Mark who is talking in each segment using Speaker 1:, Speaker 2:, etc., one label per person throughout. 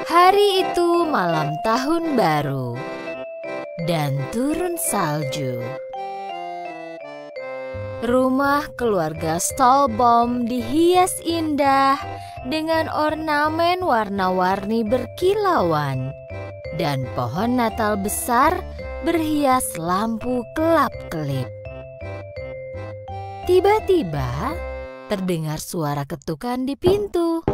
Speaker 1: Hari itu malam tahun baru dan turun salju. Rumah keluarga Stolbaum dihias indah dengan ornamen warna-warni berkilauan dan pohon Natal besar berhias lampu kelap-kelip. Tiba-tiba terdengar suara ketukan di pintu.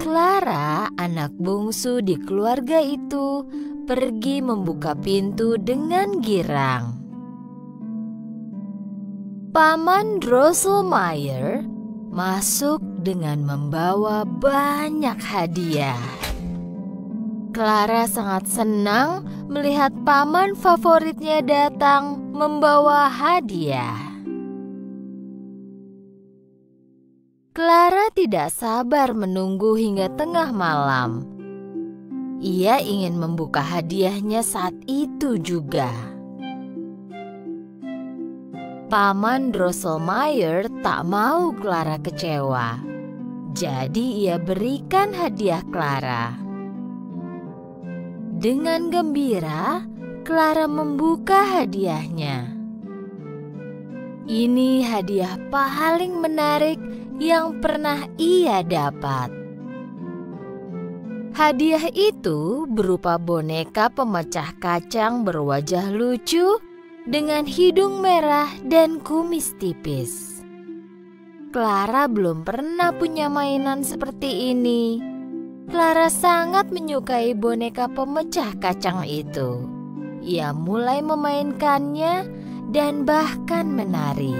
Speaker 1: Clara, anak bungsu di keluarga itu, pergi membuka pintu dengan girang. Paman Drosselmeyer masuk dengan membawa banyak hadiah. Clara sangat senang melihat paman favoritnya datang membawa hadiah. Clara tidak sabar menunggu hingga tengah malam. Ia ingin membuka hadiahnya saat itu juga. Paman Drosselmeyer tak mau Clara kecewa. Jadi ia berikan hadiah Clara. Dengan gembira, Clara membuka hadiahnya. Ini hadiah paling menarik yang pernah ia dapat. Hadiah itu berupa boneka pemecah kacang berwajah lucu dengan hidung merah dan kumis tipis. Clara belum pernah punya mainan seperti ini. Clara sangat menyukai boneka pemecah kacang itu. Ia mulai memainkannya dan bahkan menari.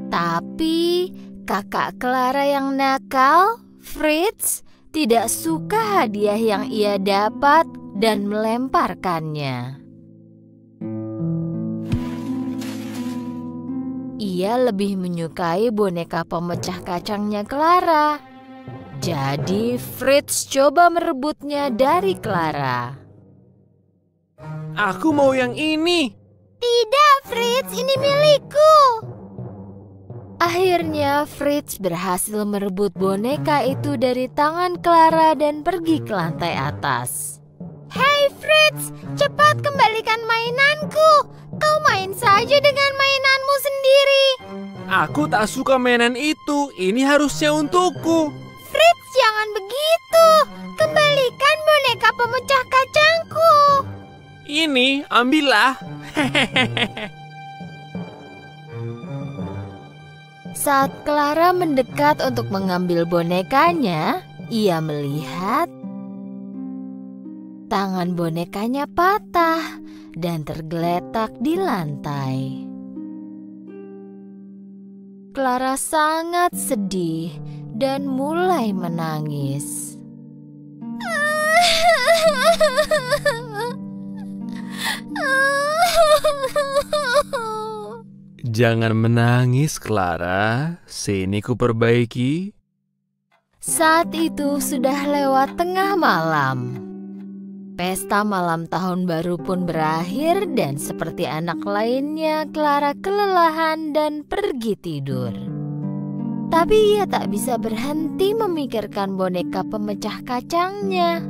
Speaker 1: Tapi kakak Clara yang nakal, Fritz, tidak suka hadiah yang ia dapat dan melemparkannya. Ia lebih menyukai boneka pemecah kacangnya Clara. Jadi Fritz coba merebutnya dari Clara.
Speaker 2: Aku mau yang ini.
Speaker 1: Tidak, Fritz, ini milikku. Akhirnya Fritz berhasil merebut boneka itu dari tangan Clara dan pergi ke lantai atas. Hei Fritz, cepat kembalikan mainanku. Kau main saja dengan mainanmu sendiri.
Speaker 2: Aku tak suka mainan itu. Ini harusnya untukku.
Speaker 1: Fritz, jangan begitu. Kembalikan boneka pemecah kacangku.
Speaker 2: Ini, ambillah.
Speaker 1: Saat Clara mendekat untuk mengambil bonekanya, ia melihat tangan bonekanya patah dan tergeletak di lantai. Clara sangat sedih dan mulai menangis.
Speaker 2: Jangan menangis, Clara. Sini ku perbaiki.
Speaker 1: Saat itu sudah lewat tengah malam. Pesta malam tahun baru pun berakhir dan seperti anak lainnya, Clara kelelahan dan pergi tidur. Tapi ia tak bisa berhenti memikirkan boneka pemecah kacangnya.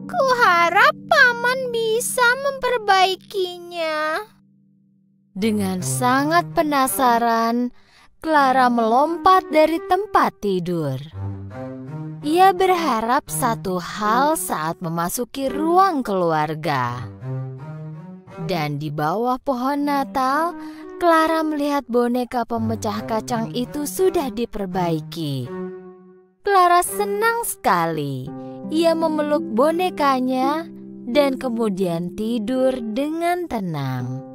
Speaker 1: Kuharap paman bisa memperbaikinya. Dengan sangat penasaran, Clara melompat dari tempat tidur. Ia berharap satu hal saat memasuki ruang keluarga. Dan di bawah pohon Natal, Clara melihat boneka pemecah kacang itu sudah diperbaiki. Clara senang sekali. Ia memeluk bonekanya dan kemudian tidur dengan tenang.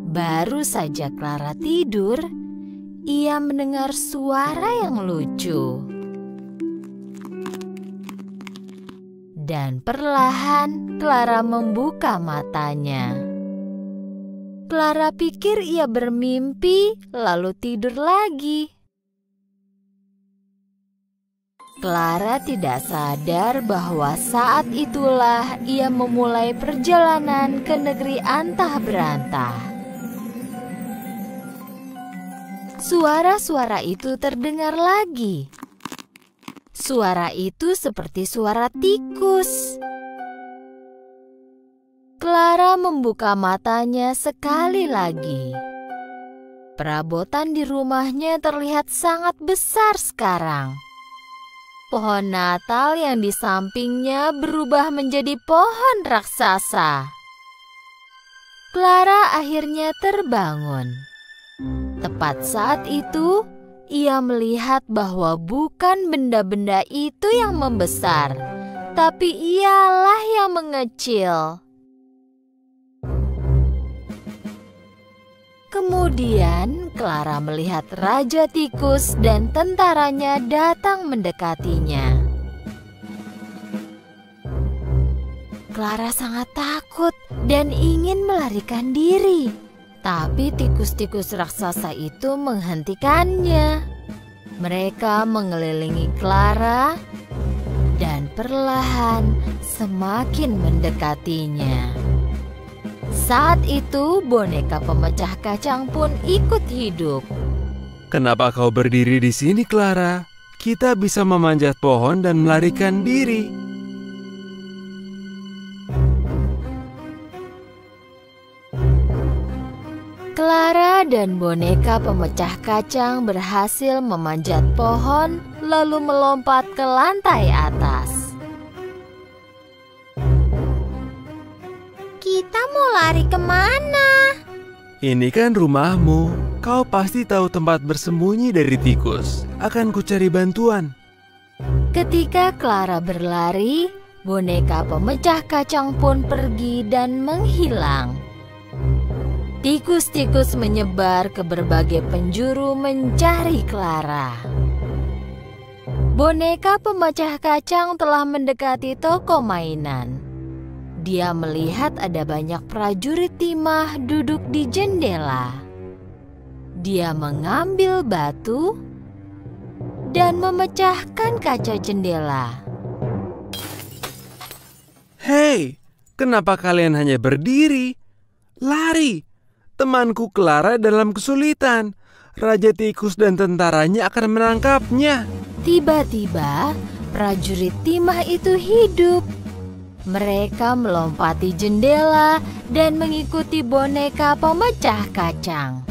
Speaker 1: Baru saja Clara tidur, ia mendengar suara yang lucu. Dan perlahan Clara membuka matanya. Clara pikir ia bermimpi, lalu tidur lagi. Clara tidak sadar bahwa saat itulah ia memulai perjalanan ke negeri antah berantah. Suara-suara itu terdengar lagi. Suara itu seperti suara tikus. Clara membuka matanya sekali lagi. Perabotan di rumahnya terlihat sangat besar sekarang. Pohon Natal yang di sampingnya berubah menjadi pohon raksasa. Clara akhirnya terbangun. Tepat saat itu, ia melihat bahwa bukan benda-benda itu yang membesar, tapi ialah yang mengecil. Kemudian Clara melihat Raja Tikus dan tentaranya datang mendekatinya. Clara sangat takut dan ingin melarikan diri, tapi tikus-tikus raksasa itu menghentikannya. Mereka mengelilingi Clara dan perlahan semakin mendekatinya. Saat itu boneka pemecah kacang pun ikut hidup.
Speaker 2: Kenapa kau berdiri di sini, Clara? Kita bisa memanjat pohon dan melarikan diri.
Speaker 1: Clara dan boneka pemecah kacang berhasil memanjat pohon lalu melompat ke lantai atas. Kita mau lari kemana?
Speaker 2: Ini kan rumahmu. Kau pasti tahu tempat bersembunyi dari tikus. Akan kucari bantuan.
Speaker 1: Ketika Clara berlari, boneka pemecah kacang pun pergi dan menghilang. Tikus-tikus menyebar ke berbagai penjuru mencari Clara. Boneka pemecah kacang telah mendekati toko mainan. Dia melihat ada banyak prajurit timah duduk di jendela. Dia mengambil batu dan memecahkan kaca jendela.
Speaker 2: Hei, kenapa kalian hanya berdiri? Lari! Temanku Clara dalam kesulitan. Raja Tikus dan tentaranya akan menangkapnya.
Speaker 1: Tiba-tiba, prajurit timah itu hidup. Mereka melompati jendela dan mengikuti boneka pemecah kacang.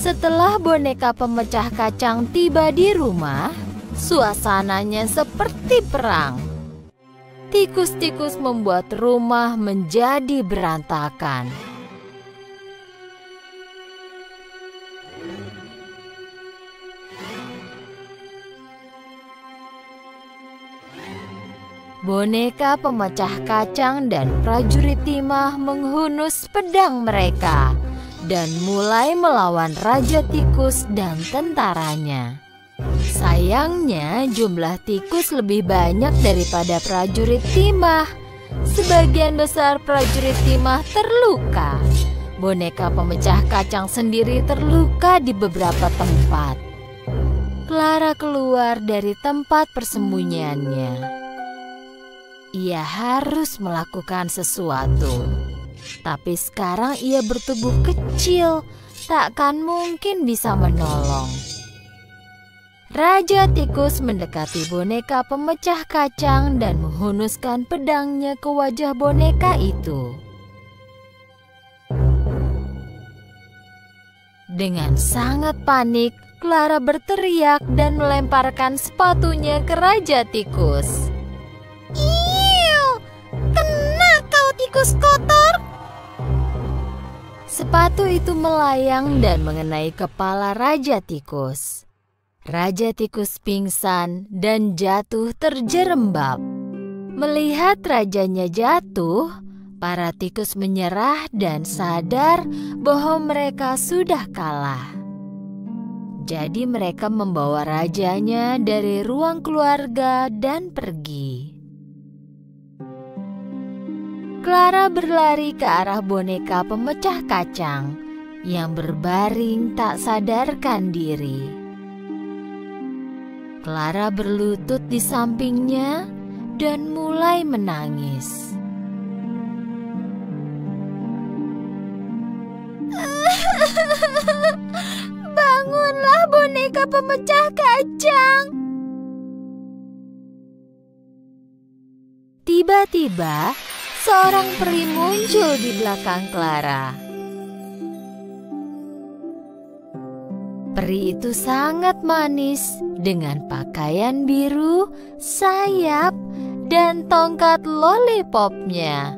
Speaker 1: Setelah boneka pemecah kacang tiba di rumah, suasananya seperti perang. Tikus-tikus membuat rumah menjadi berantakan. Boneka pemecah kacang dan prajurit timah menghunus pedang mereka dan mulai melawan Raja Tikus dan tentaranya. Sayangnya jumlah tikus lebih banyak daripada prajurit timah. Sebagian besar prajurit timah terluka. Boneka pemecah kacang sendiri terluka di beberapa tempat. Clara keluar dari tempat persembunyiannya. Ia harus melakukan sesuatu. Tapi sekarang ia bertubuh kecil, takkan mungkin bisa menolong. Raja Tikus mendekati boneka pemecah kacang dan menghunuskan pedangnya ke wajah boneka itu. Dengan sangat panik, Clara berteriak dan melemparkan sepatunya ke Raja Tikus. Kena kau tikus kotor! Sepatu itu melayang dan mengenai kepala Raja Tikus. Raja Tikus pingsan dan jatuh terjerembab. Melihat rajanya jatuh, para tikus menyerah dan sadar bahwa mereka sudah kalah. Jadi mereka membawa rajanya dari ruang keluarga dan pergi. Clara berlari ke arah boneka pemecah kacang. yang berbaring tak sadarkan diri. Clara berlutut di sampingnya dan mulai menangis. Bangunlah boneka pemecah kacang. Tiba-tiba seorang peri muncul di belakang Clara. Peri itu sangat manis dengan pakaian biru, sayap, dan tongkat lollipopnya.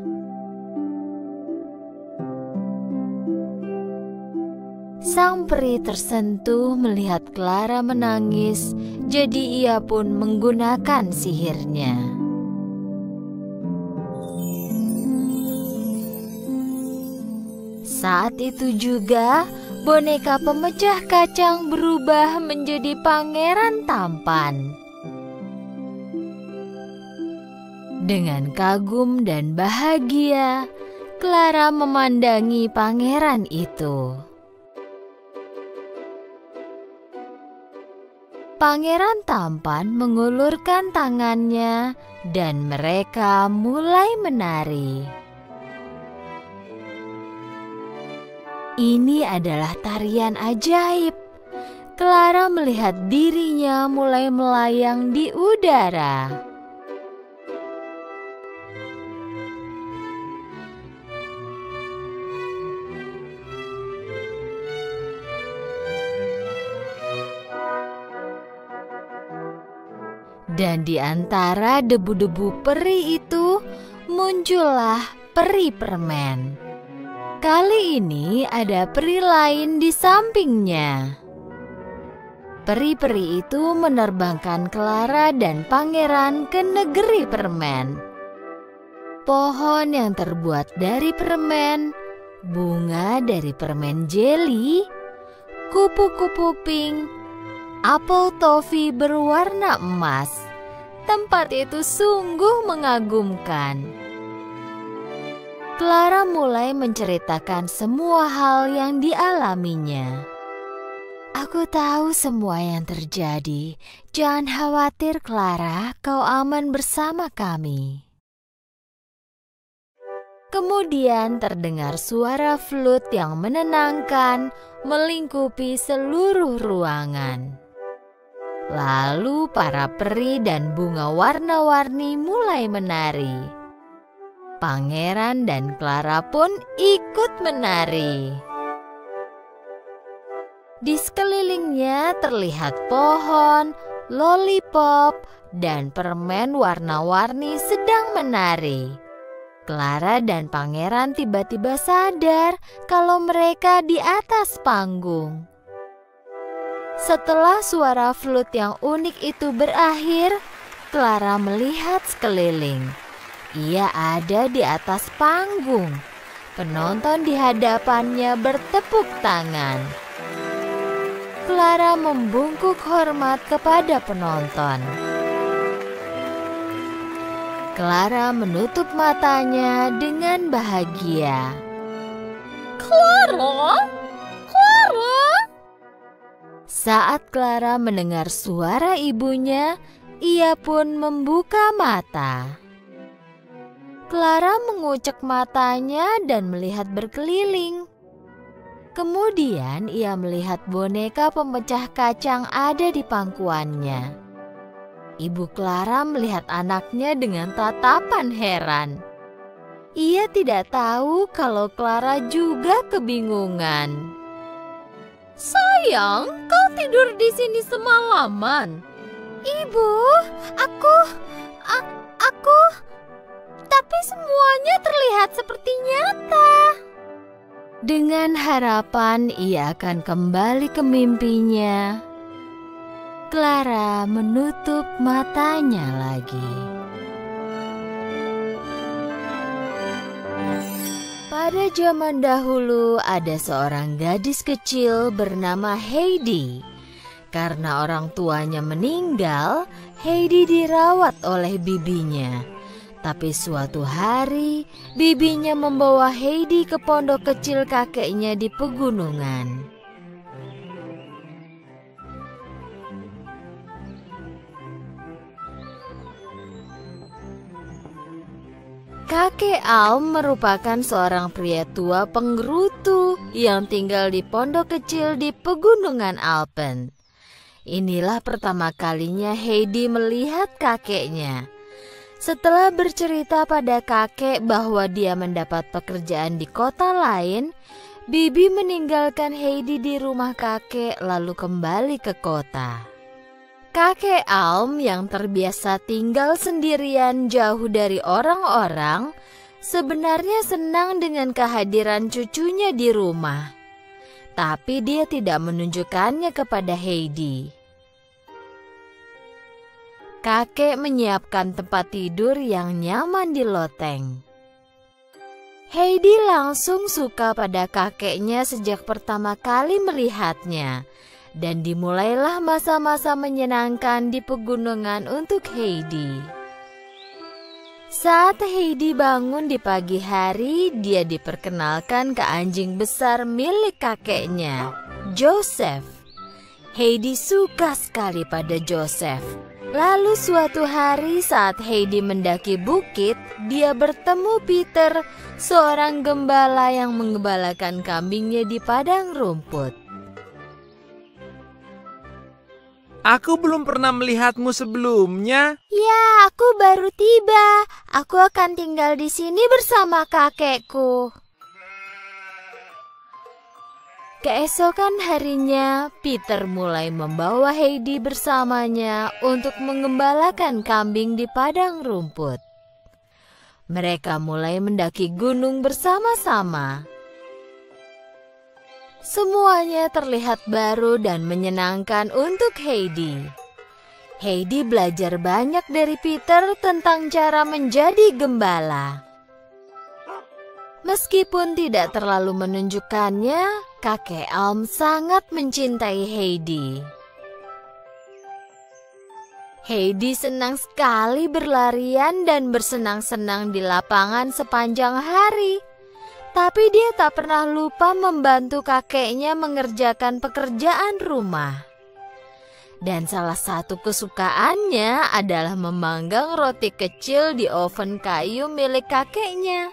Speaker 1: Sang peri tersentuh melihat Clara menangis, jadi ia pun menggunakan sihirnya. Saat itu juga, boneka pemecah kacang berubah menjadi pangeran tampan. Dengan kagum dan bahagia, Clara memandangi pangeran itu. Pangeran tampan mengulurkan tangannya dan mereka mulai menari. Ini adalah tarian ajaib. Clara melihat dirinya mulai melayang di udara. Dan di antara debu-debu peri itu muncullah peri permen. Kali ini ada peri lain di sampingnya. Peri-peri itu menerbangkan Clara dan pangeran ke negeri permen. Pohon yang terbuat dari permen, bunga dari permen jeli, kupu-kupu pink, apel toffee berwarna emas. Tempat itu sungguh mengagumkan. Clara mulai menceritakan semua hal yang dialaminya. Aku tahu semua yang terjadi. Jangan khawatir, Clara, kau aman bersama kami. Kemudian terdengar suara flute yang menenangkan melingkupi seluruh ruangan. Lalu para peri dan bunga warna-warni mulai menari. Pangeran dan Clara pun ikut menari. Di sekelilingnya terlihat pohon, lollipop, dan permen warna-warni sedang menari. Clara dan pangeran tiba-tiba sadar kalau mereka di atas panggung. Setelah suara flute yang unik itu berakhir, Clara melihat sekeliling. Ia ada di atas panggung. Penonton di hadapannya bertepuk tangan. Clara membungkuk hormat kepada penonton. Clara menutup matanya dengan bahagia. Clara! Clara! Saat Clara mendengar suara ibunya, ia pun membuka mata. Clara mengucek matanya dan melihat berkeliling. Kemudian ia melihat boneka pemecah kacang ada di pangkuannya. Ibu Clara melihat anaknya dengan tatapan heran. Ia tidak tahu kalau Clara juga kebingungan. Sayang, kau tidur di sini semalaman. Ibu, aku... Tapi semuanya terlihat seperti nyata. Dengan harapan ia akan kembali ke mimpinya, Clara menutup matanya lagi. Pada zaman dahulu ada seorang gadis kecil bernama Heidi. Karena orang tuanya meninggal, Heidi dirawat oleh bibinya. Tapi suatu hari, bibinya membawa Heidi ke pondok kecil kakeknya di pegunungan. Kakek Alm merupakan seorang pria tua penggerutu yang tinggal di pondok kecil di pegunungan Alpen. Inilah pertama kalinya Heidi melihat kakeknya. Setelah bercerita pada kakek bahwa dia mendapat pekerjaan di kota lain, bibi meninggalkan Heidi di rumah kakek lalu kembali ke kota. Kakek Alm yang terbiasa tinggal sendirian jauh dari orang-orang, sebenarnya senang dengan kehadiran cucunya di rumah. Tapi dia tidak menunjukkannya kepada Heidi. Kakek menyiapkan tempat tidur yang nyaman di loteng. Heidi langsung suka pada kakeknya sejak pertama kali melihatnya. Dan dimulailah masa-masa menyenangkan di pegunungan untuk Heidi. Saat Heidi bangun di pagi hari, dia diperkenalkan ke anjing besar milik kakeknya, Joseph. Heidi suka sekali pada Joseph. Lalu suatu hari saat Heidi mendaki bukit, dia bertemu Peter, seorang gembala yang menggembalakan kambingnya di padang rumput.
Speaker 2: Aku belum pernah melihatmu sebelumnya.
Speaker 1: Ya, aku baru tiba. Aku akan tinggal di sini bersama kakekku. Keesokan harinya, Peter mulai membawa Heidi bersamanya untuk mengembalakan kambing di padang rumput. Mereka mulai mendaki gunung bersama-sama. Semuanya terlihat baru dan menyenangkan untuk Heidi. Heidi belajar banyak dari Peter tentang cara menjadi gembala. Meskipun tidak terlalu menunjukkannya, kakek Alm sangat mencintai Heidi. Heidi senang sekali berlarian dan bersenang-senang di lapangan sepanjang hari. Tapi dia tak pernah lupa membantu kakeknya mengerjakan pekerjaan rumah. Dan salah satu kesukaannya adalah memanggang roti kecil di oven kayu milik kakeknya.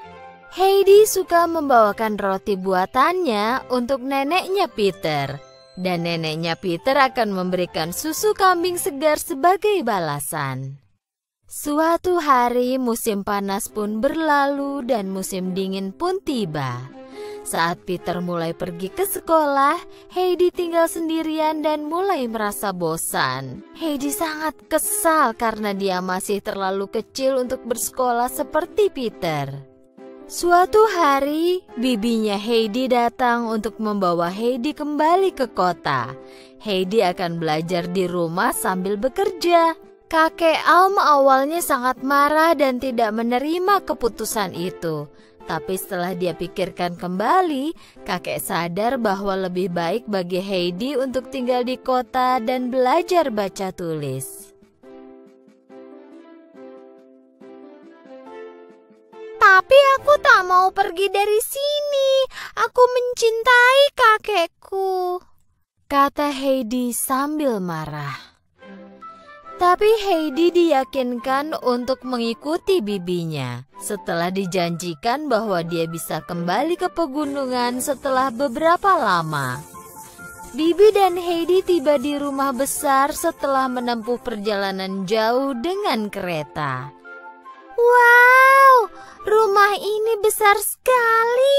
Speaker 1: Heidi suka membawakan roti buatannya untuk neneknya Peter. Dan neneknya Peter akan memberikan susu kambing segar sebagai balasan. Suatu hari musim panas pun berlalu dan musim dingin pun tiba. Saat Peter mulai pergi ke sekolah, Heidi tinggal sendirian dan mulai merasa bosan. Heidi sangat kesal karena dia masih terlalu kecil untuk bersekolah seperti Peter. Suatu hari, bibinya Heidi datang untuk membawa Heidi kembali ke kota. Heidi akan belajar di rumah sambil bekerja. Kakek Alm awalnya sangat marah dan tidak menerima keputusan itu. Tapi setelah dia pikirkan kembali, kakek sadar bahwa lebih baik bagi Heidi untuk tinggal di kota dan belajar baca tulis. Tapi aku tak mau pergi dari sini. Aku mencintai kakekku, kata Heidi sambil marah. Tapi Heidi diyakinkan untuk mengikuti bibinya setelah dijanjikan bahwa dia bisa kembali ke pegunungan setelah beberapa lama. Bibi dan Heidi tiba di rumah besar setelah menempuh perjalanan jauh dengan kereta. Wow, rumah ini besar sekali.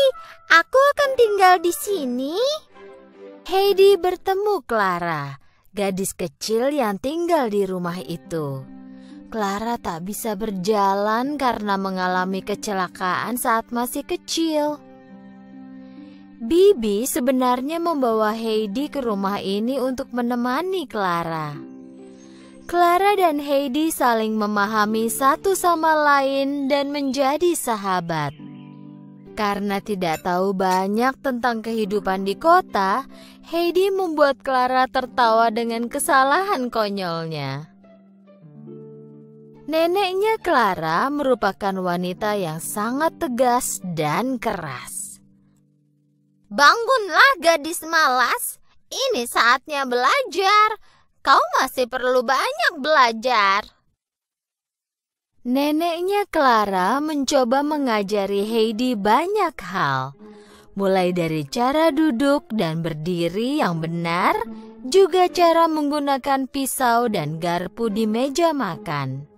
Speaker 1: Aku akan tinggal di sini. Heidi bertemu Clara, gadis kecil yang tinggal di rumah itu. Clara tak bisa berjalan karena mengalami kecelakaan saat masih kecil. Bibi sebenarnya membawa Heidi ke rumah ini untuk menemani Clara. Clara dan Heidi saling memahami satu sama lain dan menjadi sahabat. Karena tidak tahu banyak tentang kehidupan di kota, Heidi membuat Clara tertawa dengan kesalahan konyolnya. Neneknya Clara merupakan wanita yang sangat tegas dan keras. "Bangunlah gadis malas, ini saatnya belajar. Kau masih perlu banyak belajar." Neneknya Clara mencoba mengajari Heidi banyak hal, mulai dari cara duduk dan berdiri yang benar, juga cara menggunakan pisau dan garpu di meja makan.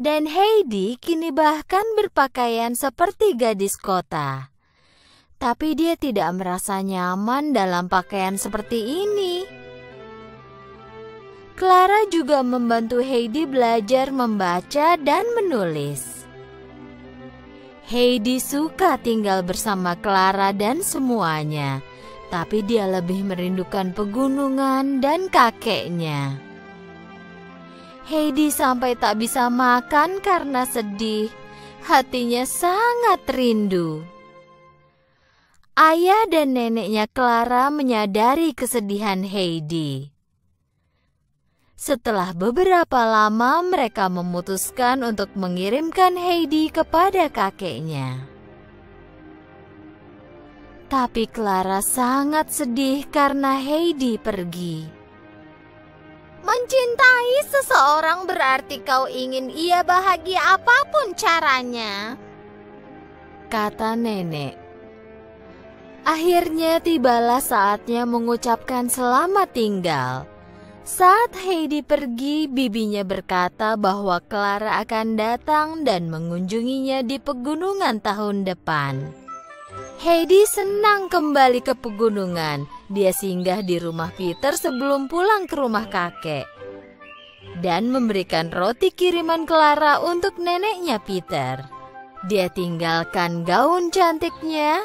Speaker 1: Dan Heidi kini bahkan berpakaian seperti gadis kota. Tapi dia tidak merasa nyaman dalam pakaian seperti ini. Clara juga membantu Heidi belajar membaca dan menulis. Heidi suka tinggal bersama Clara dan semuanya, tapi dia lebih merindukan pegunungan dan kakeknya. Heidi sampai tak bisa makan karena sedih. Hatinya sangat rindu. Ayah dan neneknya Clara menyadari kesedihan Heidi. Setelah beberapa lama, mereka memutuskan untuk mengirimkan Heidi kepada kakeknya. Tapi Clara sangat sedih karena Heidi pergi. "Mencintai seseorang berarti kau ingin ia bahagia apapun caranya," kata nenek. Akhirnya tibalah saatnya mengucapkan selamat tinggal. Saat Heidi pergi, bibinya berkata bahwa Clara akan datang dan mengunjunginya di pegunungan tahun depan. Heidi senang kembali ke pegunungan. Dia singgah di rumah Peter sebelum pulang ke rumah kakek dan memberikan roti kiriman Clara untuk neneknya Peter. Dia tinggalkan gaun cantiknya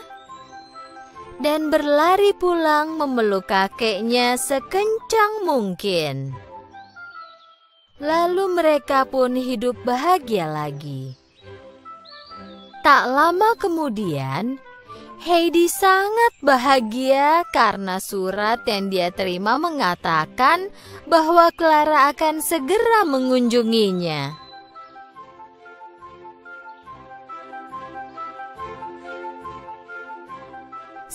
Speaker 1: dan berlari pulang memeluk kakeknya sekencang mungkin. Lalu mereka pun hidup bahagia lagi. Tak lama kemudian, Heidi sangat bahagia karena surat yang dia terima mengatakan bahwa Clara akan segera mengunjunginya.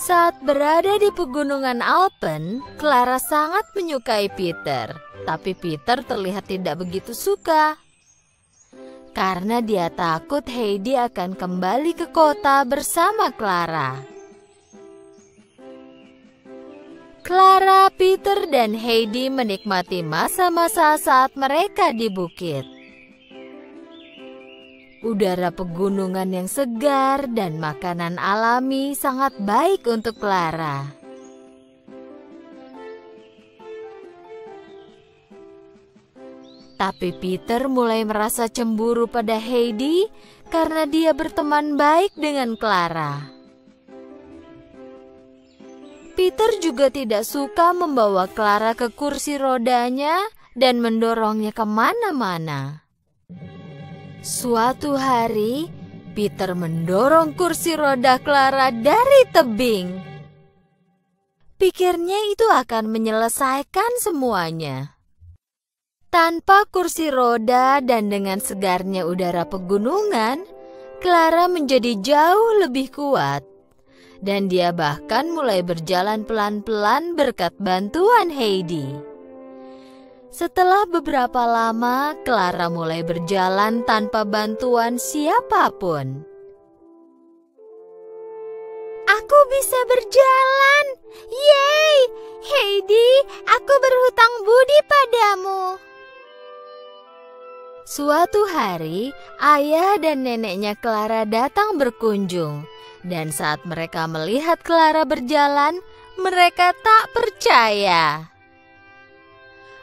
Speaker 1: Saat berada di pegunungan Alpen, Clara sangat menyukai Peter, tapi Peter terlihat tidak begitu suka. Karena dia takut Heidi akan kembali ke kota bersama Clara. Clara, Peter, dan Heidi menikmati masa-masa saat mereka di bukit. Udara pegunungan yang segar dan makanan alami sangat baik untuk Clara. Tapi Peter mulai merasa cemburu pada Heidi karena dia berteman baik dengan Clara. Peter juga tidak suka membawa Clara ke kursi rodanya dan mendorongnya kemana-mana. Suatu hari, Peter mendorong kursi roda Clara dari tebing. Pikirnya itu akan menyelesaikan semuanya. Tanpa kursi roda dan dengan segarnya udara pegunungan, Clara menjadi jauh lebih kuat. Dan dia bahkan mulai berjalan pelan-pelan berkat bantuan Heidi. Setelah beberapa lama, Clara mulai berjalan tanpa bantuan siapapun. "Aku bisa berjalan! Yeay! Heidi, aku berhutang budi padamu!" Suatu hari, ayah dan neneknya Clara datang berkunjung. Dan saat mereka melihat Clara berjalan, mereka tak percaya.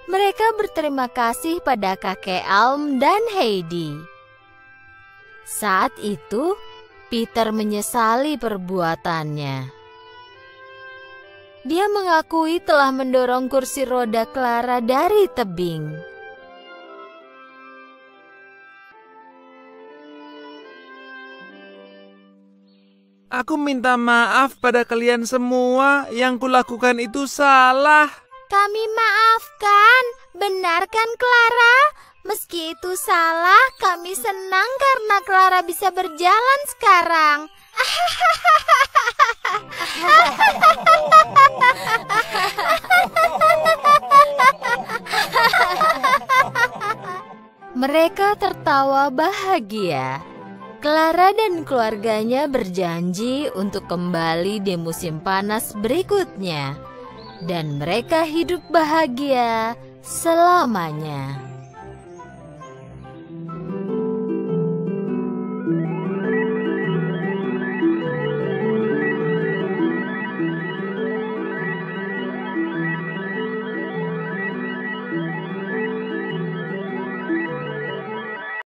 Speaker 1: Mereka berterima kasih pada kakek Alm dan Heidi. Saat itu, Peter menyesali perbuatannya. Dia mengakui telah mendorong kursi roda Clara dari tebing.
Speaker 2: Aku minta maaf pada kalian semua, yang kulakukan itu salah.
Speaker 1: Kami maafkan, Benar kan, Clara? Meski itu salah, kami senang karena Clara bisa berjalan sekarang. Mereka tertawa bahagia. Clara dan keluarganya berjanji untuk kembali di musim panas berikutnya. Dan mereka hidup bahagia selamanya.